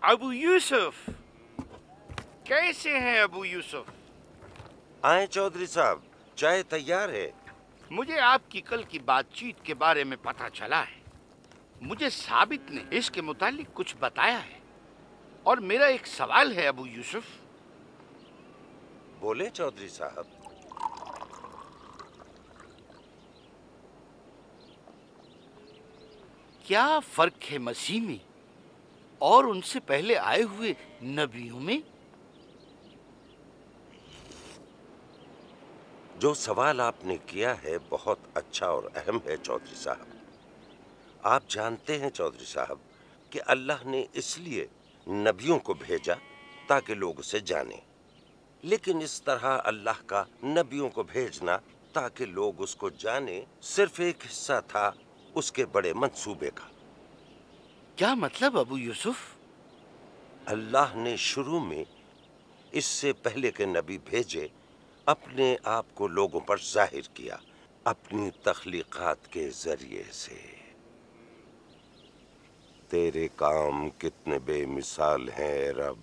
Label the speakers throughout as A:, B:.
A: ابو یوسف، کیسے ہیں ابو یوسف؟
B: آئیں چودھری صاحب، چائے تیار ہے۔
A: مجھے آپ کی کل کی بات چیت کے بارے میں پتہ چلا ہے۔ مجھے ثابت نے اس کے متعلق کچھ بتایا ہے، اور میرا ایک سوال ہے ابو یوسف۔
B: بولیں چودھری صاحب۔
A: کیا فرق ہے مسیح میں اور ان سے پہلے آئے ہوئے نبیوں میں؟
B: جو سوال آپ نے کیا ہے بہت اچھا اور اہم ہے چودھری صاحب۔ آپ جانتے ہیں چودھری صاحب کہ اللہ نے اس لیے نبیوں کو بھیجا تاکہ لوگ اسے جانیں، لیکن اس طرح اللہ کا نبیوں کو بھیجنا تاکہ لوگ اس کو جانیں صرف ایک حصہ تھا اس کے بڑے منصوبے کا۔
A: کیا مطلب ابو یوسف؟
B: اللہ نے شروع میں اس سے پہلے کے نبی بھیجے اپنے آپ کو لوگوں پر ظاہر کیا اپنی تخلیقات کے ذریعے سے۔ تیرے کام کتنے بے مثال ہیں اے رب،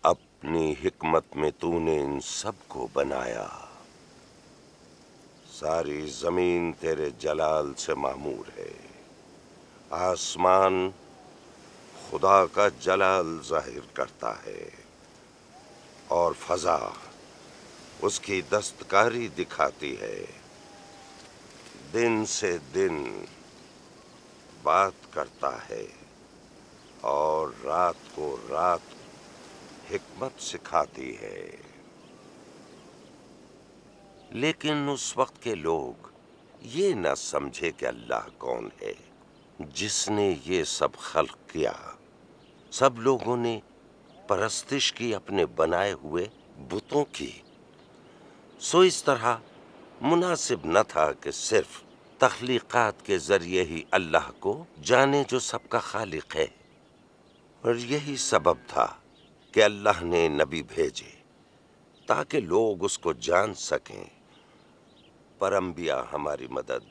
B: اپنی حکمت میں تو نے ان سب کو بنایا۔ ساری زمین تیرے جلال سے معمور ہے، آسمان خدا کا جلال ظاہر کرتا ہے اور فضا اس کی دستکاری دکھاتی ہے۔ دن سے دن بات کرتا ہے اور رات کو رات حکمت سکھاتی ہے۔ لیکن اس وقت کے لوگ یہ نہ سمجھے کہ اللہ کون ہے جس نے یہ سب خلق کیا۔ سب لوگوں نے پرستش کی اپنے بنائے ہوئے بتوں کی، سو اس طرح مناسب نہ تھا کہ صرف تخلیقات کے ذریعے ہی اللہ کو جانے جو سب کا خالق ہے۔ اور یہی سبب تھا کہ اللہ نے نبی بھیجے تاکہ لوگ اس کو جان سکیں، پر انبیاء ہماری مدد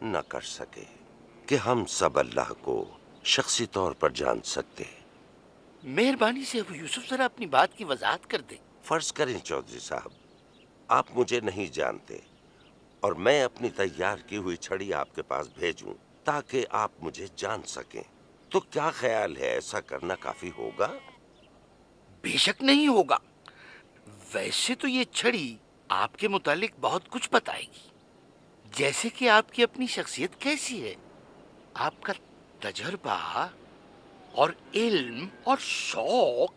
B: نہ کر سکے کہ ہم سب اللہ کو شخصی طور پر جان سکتے۔
A: مہربانی سے ابو یوسف ذرا اپنی بات کی وضاحت کر دیں۔
B: فرض کریں چودھری صاحب آپ مجھے نہیں جانتے اور میں اپنی تیار کی ہوئی چھڑی آپ کے پاس بھیجوں تاکہ آپ مجھے جان سکیں، تو کیا خیال ہے ایسا کرنا کافی ہوگا؟
A: بے شک نہیں ہوگا۔ ویسے تو یہ چھڑی آپ کے متعلق بہت کچھ بتائے گی، جیسے کہ آپ کی اپنی شخصیت کیسی ہے، آپ کا تجربہ اور علم اور شوق،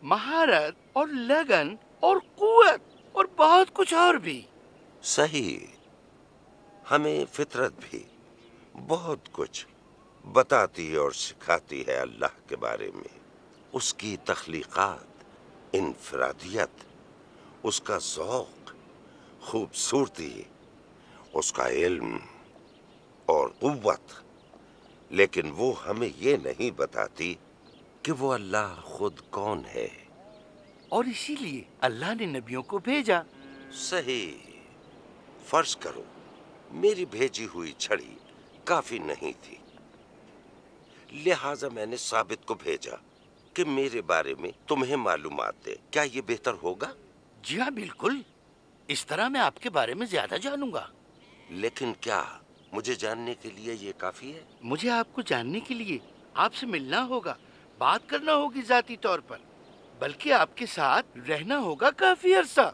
A: مہارت اور لگن اور قوت اور بہت کچھ اور بھی۔
B: صحیح، ہمیں فطرت بھی بہت کچھ بتاتی اور سکھاتی ہے اللہ کے بارے میں، اس کی تخلیقات، انفرادیت، اس کا ذوق، خوبصورتی، اس کا علم اور قوت، لیکن وہ ہمیں یہ نہیں بتاتی کہ وہ اللہ خود کون ہے۔
A: اور اسی لیے اللہ نے نبیوں کو بھیجا۔
B: صحیح، فرض کرو میری بھیجی ہوئی چھڑی کافی نہیں تھی، لہٰذا میں نے ثابت کو بھیجا کہ میرے بارے میں تمہیں معلومات دے۔ کیا یہ بہتر ہوگا؟
A: جی ہاں بالکل، اس طرح میں آپ کے بارے میں زیادہ جانوں گا۔
B: لیکن کیا مجھے جاننے کے لیے یہ کافی ہے؟
A: مجھے آپ کو جاننے کے لیے آپ سے ملنا ہوگا، بات کرنا ہوگی ذاتی طور پر، بلکہ آپ کے ساتھ رہنا ہوگا کافی عرصہ۔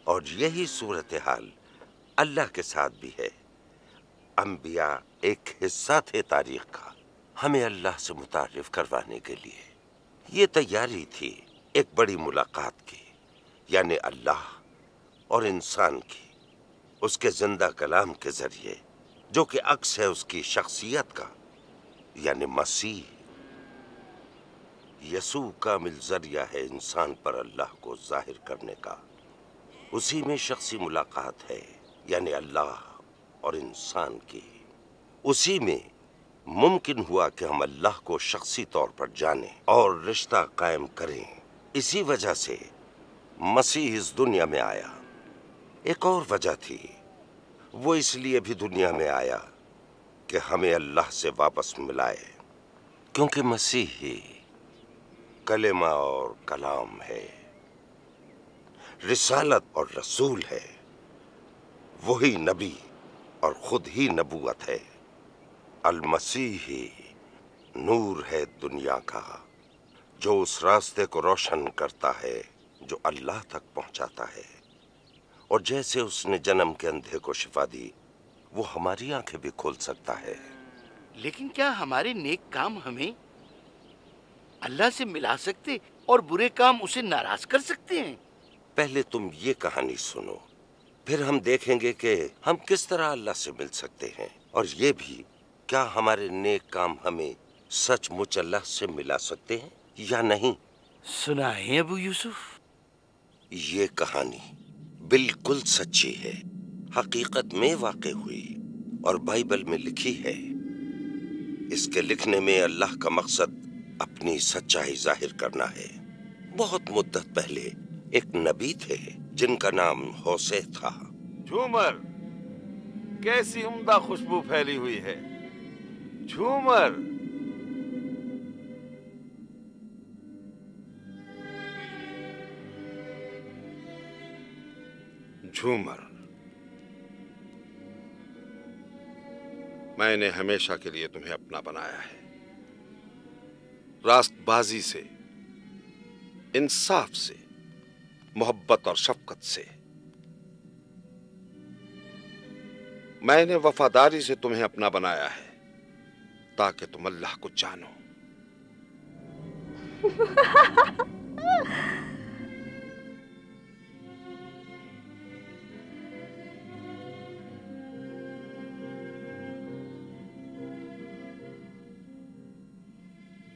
B: اور یہی صورتحال اللہ کے ساتھ بھی ہے۔ انبیاء ایک حصہ تھے تاریخ کا، ہمیں اللہ سے متعارف کروانے کے لیے۔ یہ تیاری تھی ایک بڑی ملاقات کی، یعنی اللہ اور انسان کی، اس کے زندہ کلام کے ذریعے جو کہ عکس ہے اس کی شخصیت کا، یعنی مسیح۔ یسوع کامل ذریعہ ہے انسان پر اللہ کو ظاہر کرنے کا۔ اسی میں شخصی ملاقات ہے، یعنی اللہ اور انسان کی۔ اسی میں ممکن ہوا کہ ہم اللہ کو شخصی طور پر جانیں اور رشتہ قائم کریں۔ اسی وجہ سے مسیح اس دنیا میں آیا۔ ایک اور وجہ تھی، وہ اس لیے بھی دنیا میں آیا کہ ہمیں اللہ سے واپس ملائے، کیونکہ مسیح ہی کلمہ اور کلام ہے، رسالت اور رسول ہے، وہی نبی اور خود ہی نبوت ہے۔ المسیح ہی نور ہے دنیا کا، جو اس راستے کو روشن کرتا ہے جو اللہ تک پہنچاتا ہے۔ اور جیسے اس نے جنم کے اندھے کو شفا دی، وہ ہماری آنکھیں بھی کھول سکتا ہے۔
A: لیکن کیا ہمارے نیک کام ہمیں اللہ سے ملا سکتے اور برے کام اسے ناراض کر سکتے ہیں؟
B: پہلے تم یہ کہانی سنو، پھر ہم دیکھیں گے کہ ہم کس طرح اللہ سے مل سکتے ہیں، اور یہ بھی کیا ہمارے نیک کام ہمیں سچ مچ اللہ سے ملا سکتے ہیں یا نہیں۔
A: سنائیں ابو یوسف۔
B: یہ کہانی بالکل سچی ہے، حقیقت میں واقع ہوئی اور بائبل میں لکھی ہے۔ اس کے لکھنے میں اللہ کا مقصد اپنی سچائی ظاہر کرنا ہے۔ بہت مدت پہلے ایک نبی تھے جن کا نام ہوسے تھا۔
C: جھومر، کیسی عمدہ خوشبو پھیلی ہوئی ہے۔ جھومر، جھومر، میں نے ہمیشہ کے لیے تمہیں اپنا بنایا ہے، راست بازی سے، انصاف سے، محبت اور شفقت سے۔ میں نے وفاداری سے تمہیں اپنا بنایا ہے تاکہ تم اللہ کو جانو۔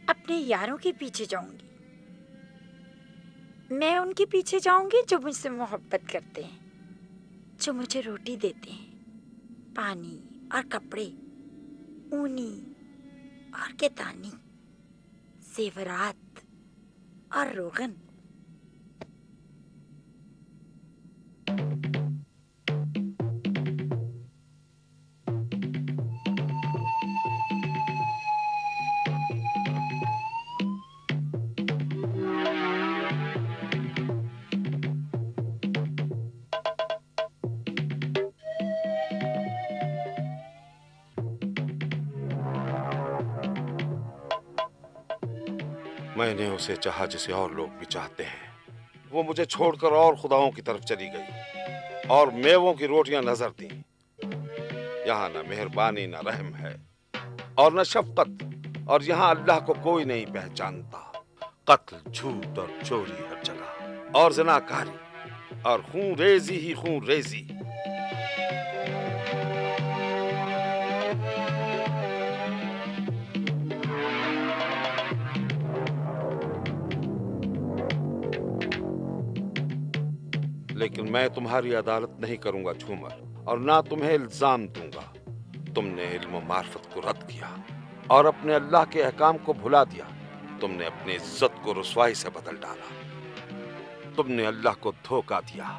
D: اپنے یاروں کے پیچھے جاؤں گی، میں ان کے پیچھے جاؤں گی جو مجھ سے محبت کرتے ہیں، جو مجھے روٹی دیتے ہیں، پانی اور کپڑے، اونی اور کتانی، زیورات اور روغن۔
C: میں نے اسے چاہا جسے اور لوگ بھی چاہتے ہیں۔ وہ مجھے چھوڑ کر اور خداؤں کی طرف چلی گئی اور میووں کی روٹیاں نظر دیں۔ یہاں نہ مہربانی نہ رحم ہے اور نہ شفقت، اور یہاں اللہ کو کوئی نہیں پہچانتا۔ قتل، جھوٹ اور چوری ہر جگہ، اور زناکاری اور خون ریزی ہی خون ریزی۔ لیکن میں تمہاری عدالت نہیں کروں گا جھومر، اور نہ تمہیں الزام دوں گا۔ تم نے علم و معرفت کو رد کیا اور اپنے اللہ کے احکام کو بھلا دیا۔ تم نے اپنی عزت کو رسوائی سے بدل ڈالا۔ تم نے اللہ کو دھوکہ دیا۔